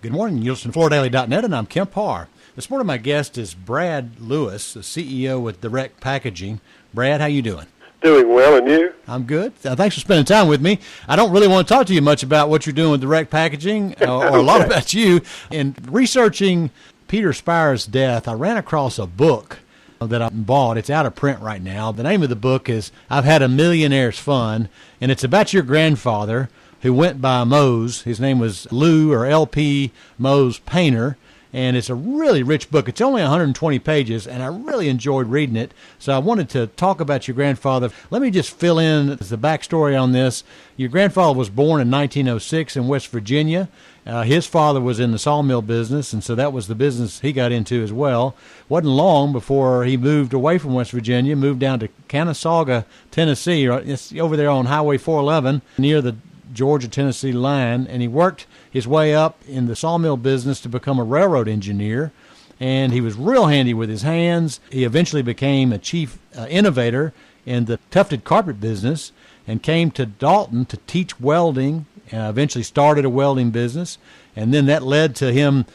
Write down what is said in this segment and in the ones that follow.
Good morning. You listen to FloorDaily.net, and I'm Kemp Harr. This morning my guest is Brad Lewis, the CEO with Direct Packaging. Brad, how you doing? Doing well, and you? I'm good. Thanks for spending time with me. I don't really want to talk to you much about what you're doing with Direct Packaging or a lot about you. In researching Peter Spire's death, I ran across a book that I bought. It's out of print right now. The name of the book is I've Had a Millionaire's Fun, and it's about your grandfather who went by Mose. His name was Lou or LP Mose Painter, and it's a really rich book. It's only 120 pages, and I really enjoyed reading it, so I wanted to talk about your grandfather. Let me just fill in the backstory on this. Your grandfather was born in 1906 in West Virginia. His father was in the sawmill business, and so that was the business he got into as well. Wasn't long before he moved away from West Virginia, moved down to Canasauga, Tennessee. It's over there on Highway 411 near the Georgia-Tennessee line, and he worked his way up in the sawmill business to become a railroad engineer, and he was real handy with his hands. He eventually became a chief innovator in the tufted carpet business and came to Dalton to teach welding, and eventually started a welding business, and then that led to him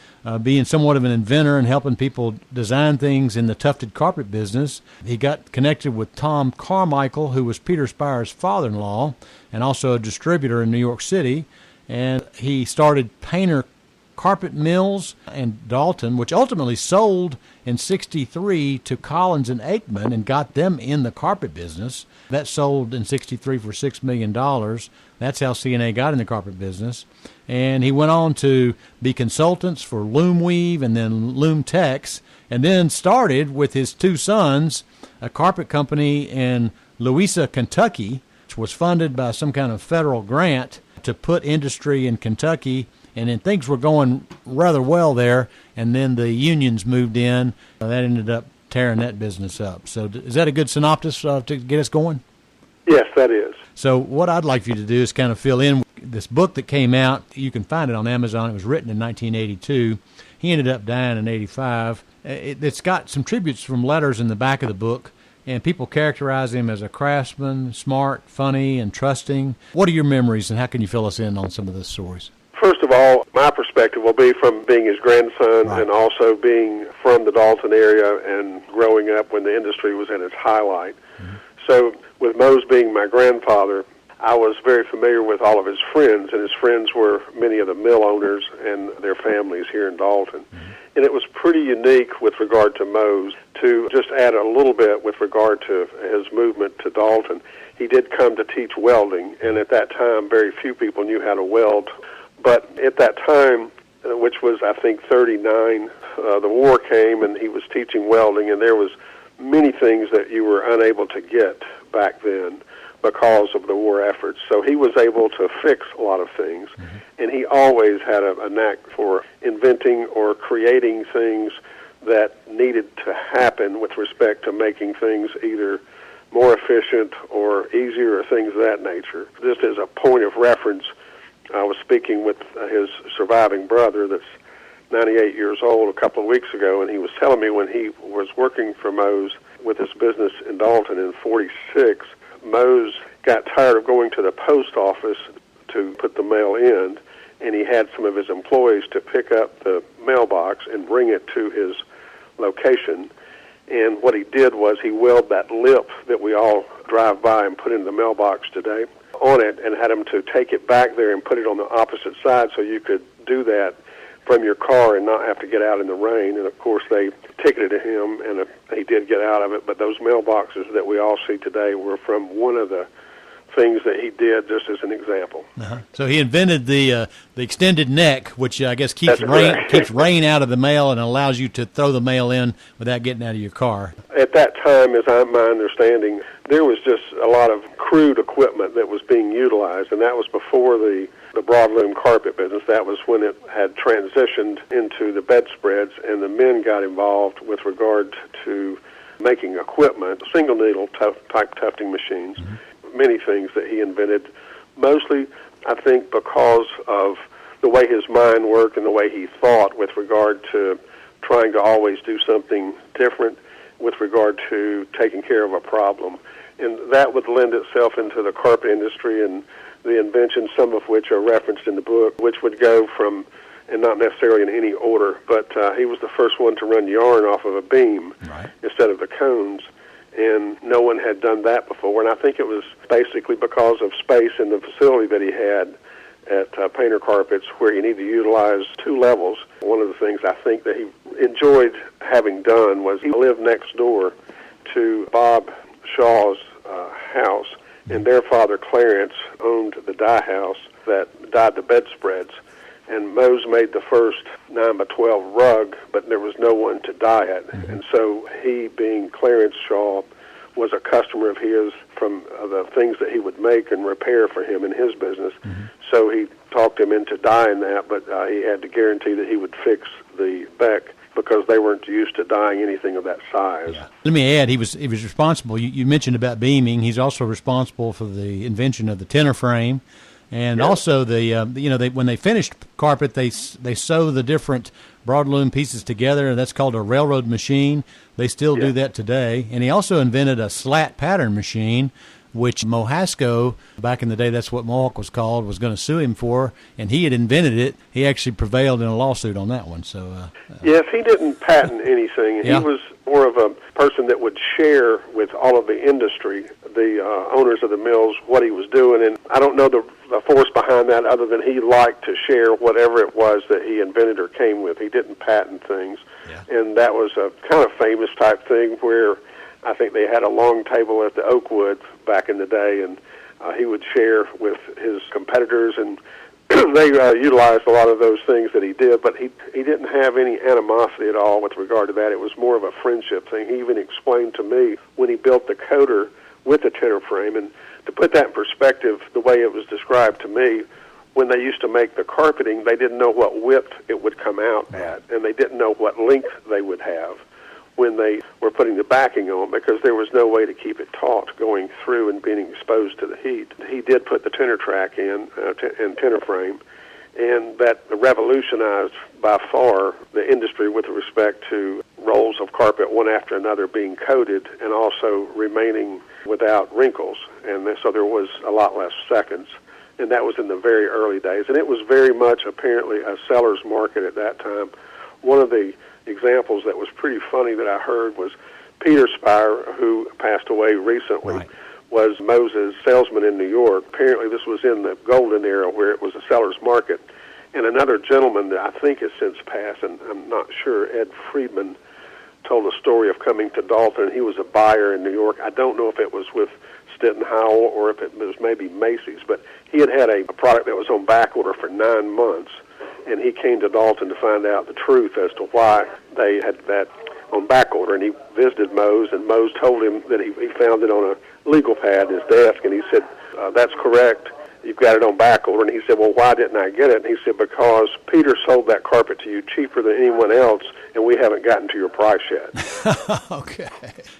being somewhat of an inventor and helping people design things in the tufted carpet business. He got connected with Tom Carmichael, who was Peter Spire's father-in-law and also a distributor in New York City, and he started Painter Carpet Mills in Dalton, which ultimately sold in '63 to Collins and Aikman and got them in the carpet business. That sold in '63 for $6 million. That's how C&A got in the carpet business. And he went on to be consultants for Loom Weave and then Loom Tex, and then started with his two sons a carpet company in Louisa, Kentucky, which was funded by some kind of federal grant to put industry in Kentucky. And then things were going rather well there, and then the unions moved in. That ended up tearing that business up. So is that a good synopsis to get us going? Yes, that is. So what I'd like for you to do is kind of fill in this book that came out. You can find it on Amazon. It was written in 1982. He ended up dying in '85. It's got some tributes from letters in the back of the book, and people characterize him as a craftsman, smart, funny, and trusting. What are your memories, and how can you fill us in on some of those stories? First of all, my perspective will be from being his grandson, right, and also being from the Dalton area and growing up when the industry was at its highlight. Mm-hmm. So with Mose being my grandfather, I was very familiar with all of his friends, and his friends were many of the mill owners and their families here in Dalton. Mm-hmm. And it was pretty unique with regard to Mose. To just add a little bit with regard to his movement to Dalton, he did come to teach welding, and at that time very few people knew how to weld. But at that time, which was, I think, '39, the war came, and he was teaching welding, and there was many things that you were unable to get back then because of the war efforts. So he was able to fix a lot of things, mm-hmm, and he always had a knack for inventing or creating things that needed to happen with respect to making things either more efficient or easier or things of that nature. Just as a point of reference, I was speaking with his surviving brother that's 98 years old a couple of weeks ago, and he was telling me when he was working for Mose with his business in Dalton in '46, Mose got tired of going to the post office to put the mail in, and he had some of his employees to pick up the mailbox and bring it to his location. And what he did was he welded that lip that we all drive by and put in the mailbox today on it, and had him to take it back there and put it on the opposite side so you could do that from your car and not have to get out in the rain. And of course they ticketed him, and he did get out of it. But those mailboxes that we all see today were from one of the things that he did, just as an example. Uh-huh. So he invented the extended neck, which I guess keeps rain out of the mail and allows you to throw the mail in without getting out of your car. At that time, as my understanding, there was just a lot of crude equipment that was being utilized, and that was before the broadloom carpet business. That was when it had transitioned into the bedspreads, and the men got involved with regard to making equipment, single needle type tufting machines. Mm-hmm. Many things that he invented, mostly I think because of the way his mind worked and the way he thought with regard to trying to always do something different with regard to taking care of a problem. And that would lend itself into the carpet industry and the inventions, some of which are referenced in the book, which would go from and not necessarily in any order, but he was the first one to run yarn off of a beam instead of the cones, and no one had done that before, and I think it was basically because of space in the facility that he had at Painter Carpets, where you need to utilize two levels. One of the things I think that he enjoyed having done was he lived next door to Bob Shaw's house, and their father, Clarence, owned the dye house that dyed the bedspreads. And Mose made the first 9x12 rug, but there was no one to dye it. Mm-hmm. And so he, being Clarence Shaw, was a customer of his from the things that he would make and repair for him in his business. Mm-hmm. So he talked him into dyeing that, but he had to guarantee that he would fix the Beck because they weren't used to dyeing anything of that size. Yeah. Let me add, he was responsible. You mentioned about beaming. He's also responsible for the invention of the tenor frame, and also the when they finished carpet, they sew the different broadloom pieces together, and that's called a railroad machine. They still do that today. And he also invented a slat pattern machine, which Mohasco, back in the day, that's what Mohawk was called, was going to sue him for, and he had invented it. He actually prevailed in a lawsuit on that one. So, yes, he didn't patent anything. He was more of a person that would share with all of the industry, the owners of the mills, what he was doing. And I don't know the force behind that other than he liked to share whatever it was that he invented or came with. He didn't patent things. Yeah. And that was a kind of famous type thing where I think they had a long table at the Oakwood back in the day, and he would share with his competitors, and they utilized a lot of those things that he did, but he didn't have any animosity at all with regard to that. It was more of a friendship thing. He even explained to me when he built the coder with the tenor frame, and to put that in perspective, the way it was described to me, when they used to make the carpeting, they didn't know what width it would come out at, and they didn't know what length they would have when they were putting the backing on, because there was no way to keep it taut going through and being exposed to the heat. He did put the tenor track in, and tenor frame, and that revolutionized by far the industry with respect to rolls of carpet one after another being coated and also remaining without wrinkles. And so there was a lot less seconds. And that was in the very early days. And it was very much apparently a seller's market at that time. One of the examples that was pretty funny that I heard was Peter Spire, who passed away recently, was Moses' salesman in New York. Apparently this was in the golden era where it was a seller's market. And another gentleman that I think has since passed, and I'm not sure, Ed Friedman, told a story of coming to Dalton. He was a buyer in New York. I don't know if it was with Stetton Howell or if it was maybe Macy's, but he had a product that was on back order for 9 months, and he came to Dalton to find out the truth as to why they had that on back order. And he visited Mose, and Mose told him that he found it on a legal pad in his desk, and he said, that's correct. You've got it on back order. And he said, well, why didn't I get it? And he said, because Peter sold that carpet to you cheaper than anyone else, and we haven't gotten to your price yet. Okay.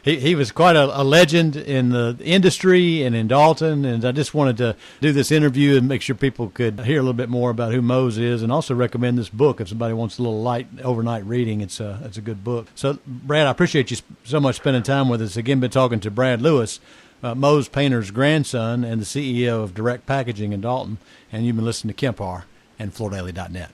He was quite a legend in the industry and in Dalton, and I just wanted to do this interview and make sure people could hear a little bit more about who Mose is, and also recommend this book if somebody wants a little light overnight reading. It's a good book. So, Brad, I appreciate you so much spending time with us. Again, been talking to Brad Lewis, Mose Painter's grandson and the CEO of Direct Packaging in Dalton, and you've been listening to Kemp Harr and FloorDaily.net.